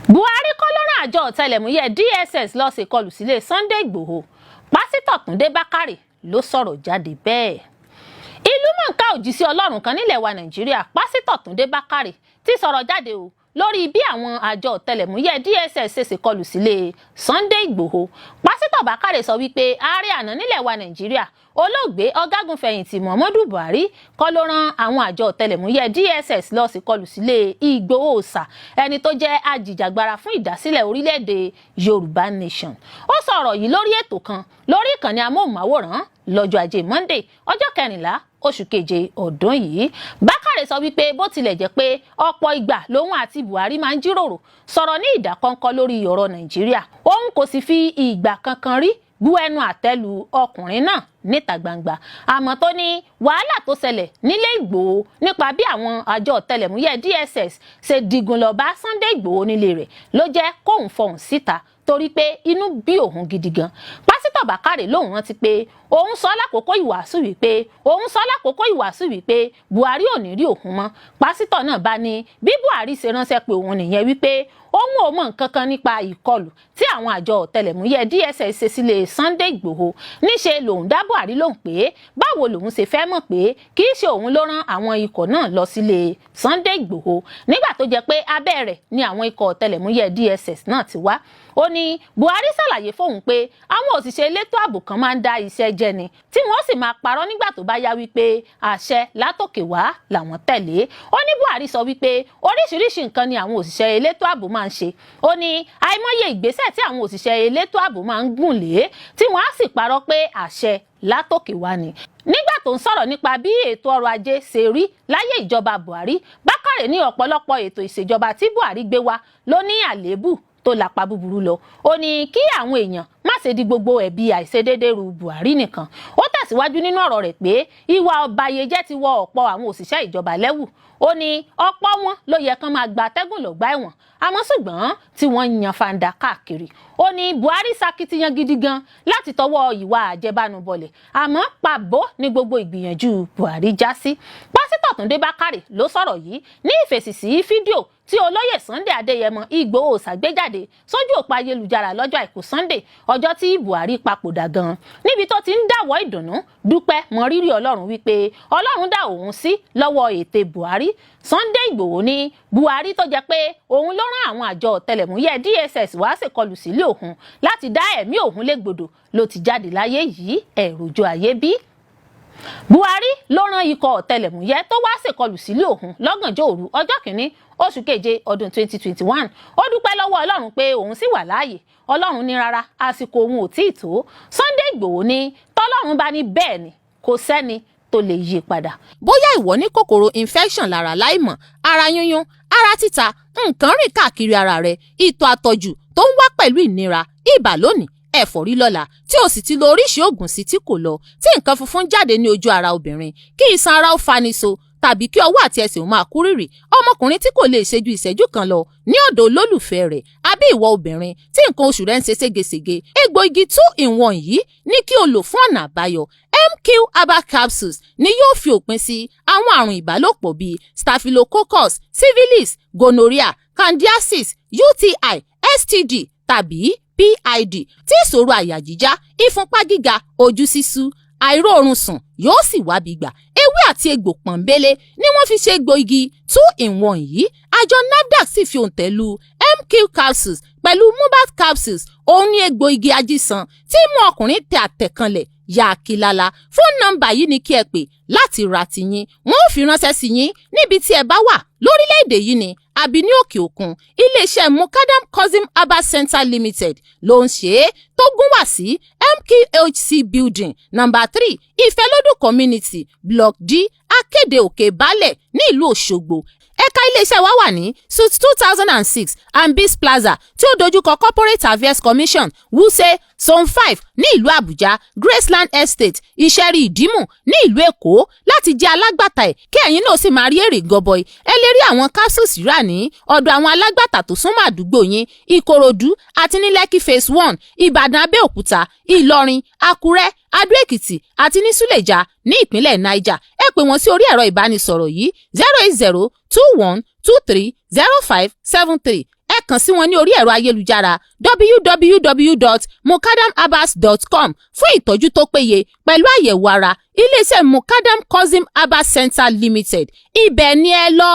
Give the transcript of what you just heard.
Buhari kọ́ ló rán àjọ ọ̀tẹlẹ̀múyẹ́ DSS lọ ṣèkọlù sílé Sunday Igboho. Pásítọ̀ Túndé Bákàrè ló sọ̀rọ̀ jáde bẹ́ẹ̀. Ìlúmọ̀ọ́ká òjíṣẹ́ Ọlọ́run kan nílẹ̀ wa Nàìjíríà, Pásítọ̀ Túndé Bákàrè ti sọ̀rọ̀ jáde o lórí bí àwọn àjọ ọ̀tẹlẹ̀múyẹ́ DSS ṣe ṣèkọlù sílé Sunday Igboho. Pásítọ̀ Bákàrè sọ wípé ààrẹ àná nílẹ̀ wa Nàìjíríà olóògbé ọ̀gágun fẹ̀yìntì Muhammadu Buhari kọ́ ló rán àwọn àjọ ọ̀tẹlẹ̀múyẹ́ DSS lọ ṣèkọlù sílé Igboho Òòṣà, ẹni tó jẹ́ ajìjàgbara fún ìdásílẹ̀ orílẹ̀-èdè Yorùbá Nation. Ó sọ̀rọ̀ yìí lórí ètò kan lórí ìkànnì amóhùnmáwòrán lọ́jọ́ Ajé Monday ọjọ́ 14 oṣù keje ọdún yìí. Bákàrè sọ wípé bó tilẹ̀ jẹ́ pé ọ̀pọ̀ ìgbà lòun àti Buhari máa ń jíròrò sọ̀rọ̀ ní ìdákọ́ńkọ́ lórí ọ̀rọ̀ Nàìjíríà, òun kò sì fi ìgbà kankan rí bú ẹnu àtẹ́lu ọkùnrin náà níta gbangba. Àmọ́ tó ní wàhálà tó ṣẹlẹ̀ nílé Ìgbòho nípa bí àwọn àjọ ọ̀tẹlẹ̀múyẹ́ DSS ṣe digun lọ bá Sunday Ìgbòho nílé rẹ̀ ló jẹ́ kóun fọhùn síta torí pé inú bí òun gidi gan. Pásítọ̀ Bákàrè lòun rántí pé òun sọ lákòókò ìwàásù wípé Buhari ò ní rí òun mọ́. Pásítọ̀ náà bá ní bí Buhari ṣe ránṣẹ́ pé òun nìyẹn wípé òun ò mọ̀ nǹkan kan nípa ìkọlù tí àwọn àjọ ọ̀tẹlẹ̀múyẹ́ DSS ṣe sílé Sunday Igboho. Níṣe lòun dá Buhari lóhùn pé báwo lòun ṣe fẹ́ mọ̀ pé kì í ṣe òun ló rán àwọn ikọ̀ náà lọ sílé Sunday Igboho nígbà tó jẹ́ pé abẹ́ rẹ̀ ni àwọn ikọ̀ ọ̀tẹlẹ̀múyẹ́ DSS náà ti wá. Ó ní Buhari ṣàlàyé fóun pé àwọn òṣìṣẹ́ elétò ààbò kan máa ń dá iṣẹ́ jẹ ni tí wọ́n sì máa parọ́ nígbà tó bá yá wípé àṣẹ látòkè wá làwọn tẹ̀lé. Ó ní Buhari sọ wípé oríṣiríṣi nǹkan ni àwọn òṣìṣẹ́ elétò ààbò máa ń ṣe. Ó ní àìmọye ìgbésẹ̀ tí àwọn òṣìṣẹ́ elétò ààbò máa ń gùn lé tí wọ́n á sì parọ́ pé àṣẹ látòkè wá ni. Nígbà tó ń sọ̀rọ̀ nípa bí ètò ọrọ̀ ajé ṣe rí láyé ìjọba Buhari, Bákàrè ní ọ̀pọ̀lọpọ̀ ètò ìṣèjọba tí Buhari gbé wá ló ní àléébù tó lápá búburú lọ. Ó ní kí àwọn èèyàn má ṣe di gbogbo ẹ̀bi àìṣedéédé ru Buhari nìkan. Ó tẹ̀síwájú nínú ọ̀rọ̀ rẹ̀ pé ìwà ọ̀bàyéjẹ́ ti wọ ọ̀pọ̀ àwọn òṣìṣẹ́ ìjọba lẹ́wù. Ó ní ọ̀pọ̀ wọn ló yẹ kán máa gba atẹ́gùn lọ́gbà ẹ̀wọ̀n, àmọ́ ṣùgbọ́n tí wọ́n yan fanda káàkiri. Ó ní Buhari ṣakitiyan gidi gan láti tọwọ́ ìwà àjẹbánu bọlẹ̀, àmọ́ pàbó ní gbogbo ìgbìyànjú Buhari já sí. Pásítọ̀ Túndé Bákàrè ló sọ̀rọ̀ yìí ní ìfèsì sí fídíò tí olóyè Sunday Adéyẹmọ Ìgbòho Òòṣà gbé jáde sójú òpó ayélujára lọ́jọ́ Àìkú Sunday ọjọ́ tí Buhari papòdà gan, níbi tó ti ń dáwọ́ ìdùnnú dúpẹ́ mọrírì Ọlọ́run wípé Ọlọ́run dá òun sí lọ́wọ́ ète Buhari. Sunday Ìgbòho ní Buhari tó jẹ́ pé òun ló rán àwọn àjọ ọ̀tẹlẹ̀múyẹ́ DSS wá ṣèkọlù sílé òun láti dá ẹ̀mí òun légbodò ló ti jáde láyé yìí, ẹ̀rùjọ ayé bí. Buhari ló rán ikọ̀ ọ̀tẹlẹ̀múyẹ́ tó wá ṣèkọlù sílé òun lọ́gànjọ́ òru ọjọ́ 1 oṣù keje ọdún 2021. Ó dúpẹ́ lọ́wọ́ Ọlọ́run pé òun sì wà láàyè. Ọlọ́run ní rárá àsìkò òun ò tíì tó. Sunday Igboho ní tọ́lọ́run bá ní bẹ́ẹ̀ ni kò sẹ́ni tó lè yí padà. Bóyá ìwọ ní kòkòrò infection lára láìmọ̀, ara yúnyún, ara títa, nǹkan rìn káàkiri ara rẹ, ìtọ̀ àtọ̀jù tó ń wá pẹ̀lú ìnira, ibà lónìí, ẹ̀fọ́rí lọ́la, tí o sì ti lo oríṣi oògùn sí tí kò lọ, tí nǹkan funfun jáde ní ojú ara obìnrin, kí iṣan ara ó faniṣo tàbí kí ọwọ́ àti ẹsẹ̀ ó máa kú rìrì, ọmọkùnrin tí kò lè ṣe ju ìṣẹ́jú kan lọ ní ọ̀dọ̀ olólùfẹ́ rẹ̀, àbí ìwọ obìnrin tí nǹkan oṣù rẹ̀ ń ṣe ségesège, egbòogi 2-in-1 yìí ní kí o lò fún ọ̀nà àbáyọ. MQ herbal capsules ni yóò fi òpin sí àwọn àrùn ìbálòpọ̀ bíi staphylococcus, syphilis, gonorrhea, candidiasis, UTI, STD tàbí PID, tí ìṣòro àyà jíjá, ìfúnpá gíga, ojú ṣíṣú, àìróorun sùn yóò sì wábi gbà. Ewé àti egbò pọ̀nbélé ni wọ́n fi ṣe egbòogi 2-in-1 yìí. Àjọ NAFDAC sì fi òǹtẹ̀ lu MQ capsules pẹ̀lú Mubat capsules. Òun ni egbòogi ajísan tí mú ọkùnrin tẹ àtẹ̀kànlẹ̀ yà kílala. Fóònù nọ́mbà yìí ni kí ẹ pè láti ra tiyín. Wọ́n ó fi ránṣẹ́ sí yín níbi tí ẹ bá wà lórílẹ̀‐èdè yìí ni àbí ní òkè òkun. Iléeṣẹ́ Mukadam Cousin Herbal Center Limited ló ń ṣe é, tó gún wá sí MKHC Building No. 3 Ìfẹ́lódù Community Block D Akéde Òkè Baálẹ̀ ní ìlú Òṣogbo. Ẹ̀ka iléeṣẹ́ wa wà ní Suite 2006 Ambis Plaza tí ó dojúkọ Corporate Affairs Commission Wuse Zone 5 ní ìlú Àbújá, Graceland Estate Ìṣẹ̀rí Ìdímù ní ìlú Èkó. Láti jẹ́ alágbàtà ẹ̀ kí ẹ̀yin náà sì máa rí èrè gọbọi, ẹ lè rí àwọn capsules rà ní ọ̀dọ̀ àwọn alágbàtà tó súnmọ́ àdúgbò yín: Ìkòròdú àti ní Lekki Phase 1, Ìbàdàn, Abẹ́òkúta, Ìlọrin, Àkúrẹ́, Adó-Èkìtì àti ní Súlèjà ní ìpínlẹ̀ Niger. Ẹ pè wọ́n sí orí ẹ̀rọ ìbánisọ̀rọ̀ yìí 08021230573. kàn sí wọn ní orí ẹ̀rọ ayélujára www.mukadamherbals.com fún ìtọ́jú tó péye pẹ̀lú àyẹ̀wò ara. Iléeṣẹ́ Mukadam Cosm Herbal Center Limited, ibẹ̀ ni ẹ lọ.